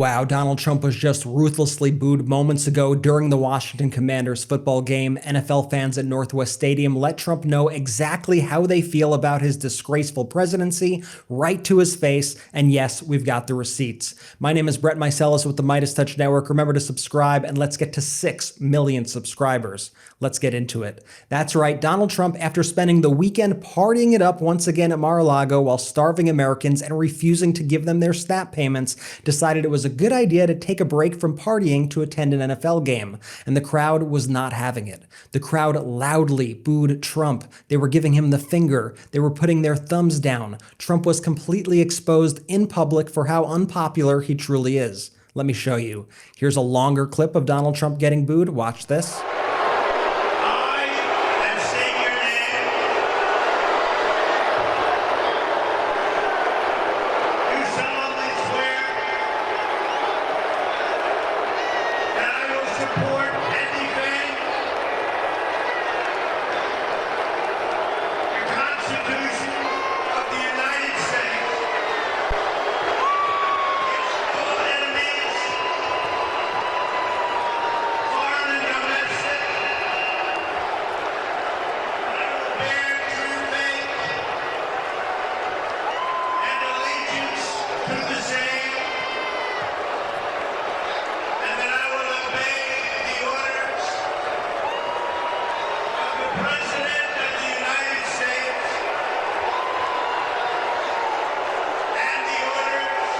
Wow, Donald Trump was just ruthlessly booed moments ago during the Washington Commanders football game. NFL fans at Northwest Stadium let Trump know exactly how they feel about his disgraceful presidency right to his face, and yes, we've got the receipts. My name is Brett Meiselas with the Midas Touch Network. Remember to subscribe, and let's get to 6 million subscribers. Let's get into it. That's right, Donald Trump, after spending the weekend partying it up once again at Mar-a-Lago while starving Americans and refusing to give them their SNAP payments, decided it was a good idea to take a break from partying to attend an NFL game, and the crowd was not having it. The crowd loudly booed Trump. They were giving him the finger. They were putting their thumbs down. Trump was completely exposed in public for how unpopular he truly is. Let me show you. Here's a longer clip of Donald Trump getting booed. Watch this. Support and defend the Constitution of the United States against all enemies, foreign and domestic. I will bear true faith and allegiance to the same, and that I will obey the orders of the President of the United States and the orders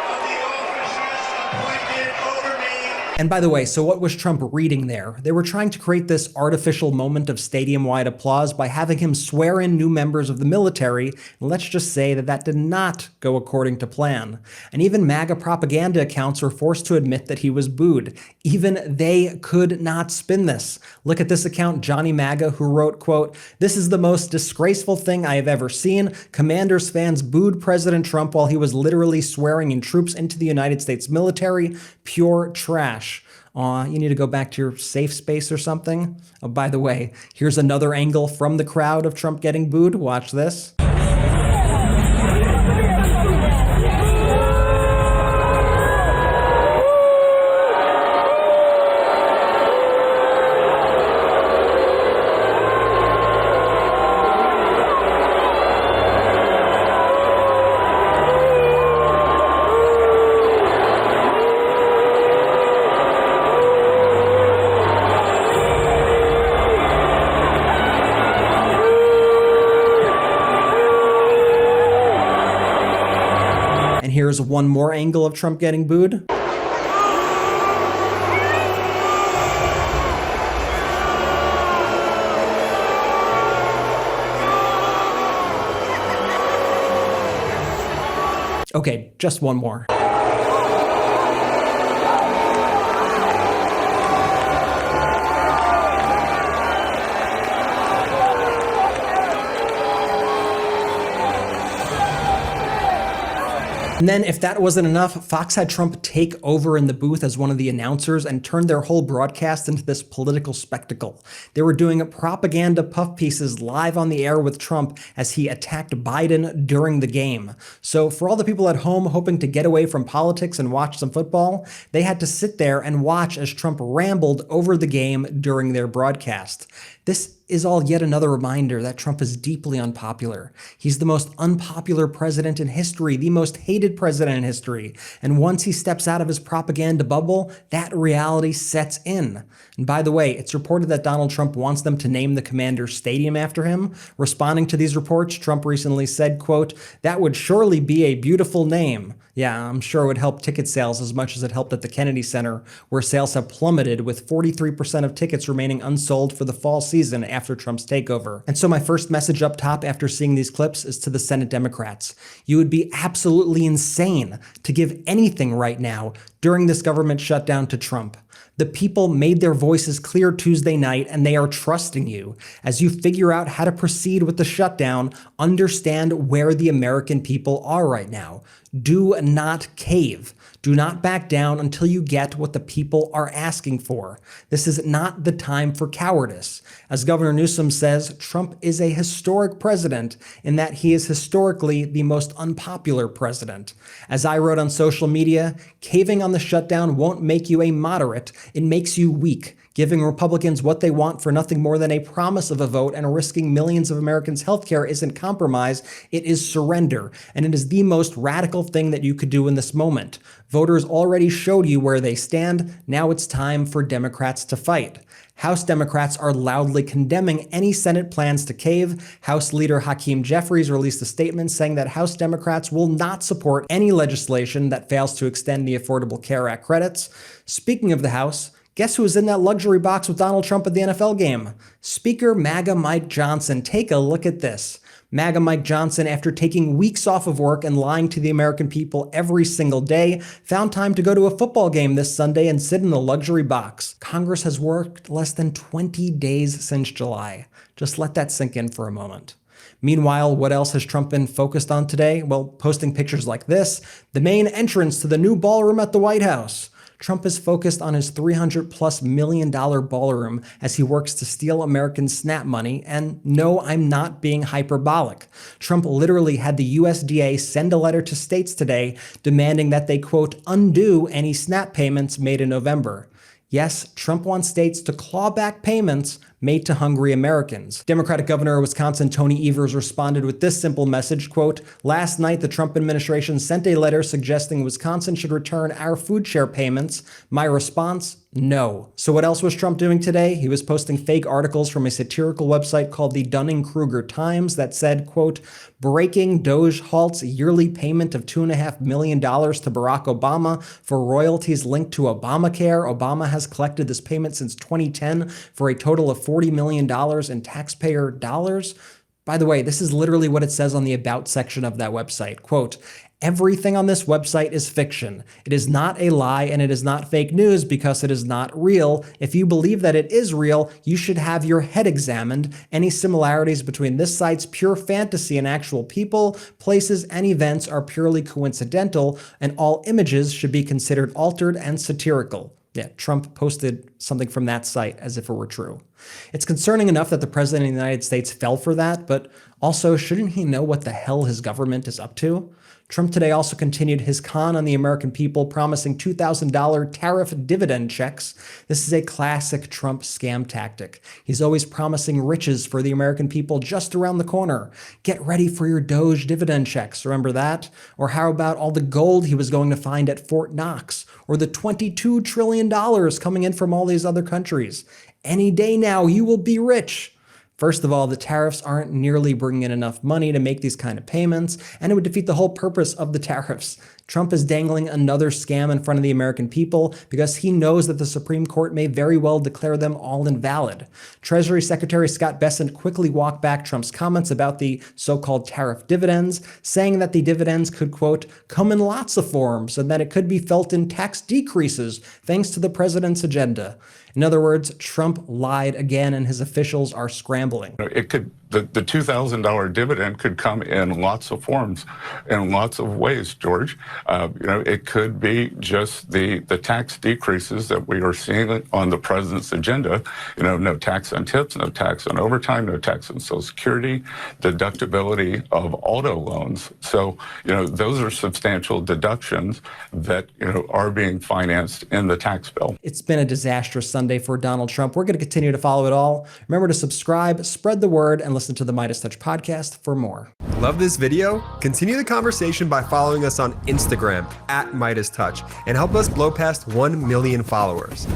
of the officers appointed over me. And by the way, so what was Trump reading there? They were trying to create this artificial moment of stadium-wide applause by having him swear in new members of the military, and let's just say that that did not go according to plan. And even MAGA propaganda accounts were forced to admit that he was booed. Even they could not spin this. Look at this account, Johnny MAGA, who wrote, quote, "This is the most disgraceful thing I have ever seen. Commanders fans booed President Trump while he was literally swearing in troops into the United States military. Pure trash. Aw, you need to go back to your safe space or something." Oh, by the way, here's another angle from the crowd of Trump getting booed. Watch this. And here's one more angle of Trump getting booed. Okay, just one more. And then, if that wasn't enough, Fox had Trump take over in the booth as one of the announcers and turned their whole broadcast into this political spectacle. They were doing propaganda puff pieces live on the air with Trump as he attacked Biden during the game. So for all the people at home hoping to get away from politics and watch some football, they had to sit there and watch as Trump rambled over the game during their broadcast. This is all yet another reminder that Trump is deeply unpopular. He's the most unpopular president in history, the most hated president in history. And once he steps out of his propaganda bubble, that reality sets in. And by the way, it's reported that Donald Trump wants them to name the Commanders Stadium after him. Responding to these reports, Trump recently said, quote, "That would surely be a beautiful name." Yeah, I'm sure it would help ticket sales as much as it helped at the Kennedy Center, where sales have plummeted with 43% of tickets remaining unsold for the fall season after Trump's takeover. And so my first message up top after seeing these clips is to the Senate Democrats. You would be absolutely insane to give anything right now during this government shutdown to Trump. The people made their voices clear Tuesday night, and they are trusting you. As you figure out how to proceed with the shutdown, understand where the American people are right now. Do not cave. Do not back down until you get what the people are asking for. This is not the time for cowardice. As Governor Newsom says, Trump is a historic president in that he is historically the most unpopular president. As I wrote on social media, caving on the shutdown won't make you a moderate, it makes you weak. Giving Republicans what they want for nothing more than a promise of a vote and risking millions of Americans' healthcare isn't compromise, it is surrender. And it is the most radical thing that you could do in this moment. Voters already showed you where they stand. Now it's time for Democrats to fight. House Democrats are loudly condemning any Senate plans to cave. House Leader Hakeem Jeffries released a statement saying that House Democrats will not support any legislation that fails to extend the Affordable Care Act credits. Speaking of the House, guess who was in that luxury box with Donald Trump at the NFL game? Speaker MAGA Mike Johnson. Take a look at this. MAGA Mike Johnson, after taking weeks off of work and lying to the American people every single day, found time to go to a football game this Sunday and sit in the luxury box. Congress has worked less than 20 days since July. Just let that sink in for a moment. Meanwhile, what else has Trump been focused on today? Well, posting pictures like this, the main entrance to the new ballroom at the White House. Trump is focused on his $300+ million ballroom as he works to steal American SNAP money. And no, I'm not being hyperbolic. Trump literally had the USDA send a letter to states today demanding that they, quote, undo any SNAP payments made in November. Yes, Trump wants states to claw back payments made to hungry Americans. Democratic Governor of Wisconsin Tony Evers responded with this simple message, quote, last night the Trump administration sent a letter suggesting Wisconsin should return our food share payments. My response, no. So what else was Trump doing today? He was posting fake articles from a satirical website called the Dunning-Kruger Times that said, quote, breaking Doge halts yearly payment of $2.5 million to Barack Obama for royalties linked to Obamacare. Obama has collected this payment since 2010 for a total of $40 million in taxpayer dollars. By the way, this is literally what it says on the About section of that website. Quote, everything on this website is fiction. It is not a lie and it is not fake news because it is not real. If you believe that it is real, you should have your head examined. Any similarities between this site's pure fantasy and actual people, places, and events are purely coincidental, and all images should be considered altered and satirical. Yeah, Trump posted something from that site as if it were true. It's concerning enough that the president of the United States fell for that, but also shouldn't he know what the hell his government is up to? Trump today also continued his con on the American people, promising $2,000 tariff dividend checks. This is a classic Trump scam tactic. He's always promising riches for the American people just around the corner. Get ready for your Doge dividend checks, remember that? Or how about all the gold he was going to find at Fort Knox? Or the $22 trillion coming in from all these other countries? Any day now, you will be rich. First of all, the tariffs aren't nearly bringing in enough money to make these kind of payments, and it would defeat the whole purpose of the tariffs. Trump is dangling another scam in front of the American people because he knows that the Supreme Court may very well declare them all invalid. Treasury Secretary Scott Bessent quickly walked back Trump's comments about the so-called tariff dividends, saying that the dividends could, quote, come in lots of forms and that it could be felt in tax decreases thanks to the president's agenda. In other words, Trump lied again and his officials are scrambling. It could, the $2,000 dividend could come in lots of forms, in lots of ways, George. It could be just the tax decreases that we are seeing on the president's agenda. No tax on tips, no tax on overtime, no tax on Social Security, deductibility of auto loans. So, those are substantial deductions that, are being financed in the tax bill. It's been a disastrous Sunday for Donald Trump. We're going to continue to follow it all. Remember to subscribe, spread the word, and listen to the Midas Touch podcast for more. Love this video? Continue the conversation by following us on Instagram @MidasTouch and help us blow past 1 million followers.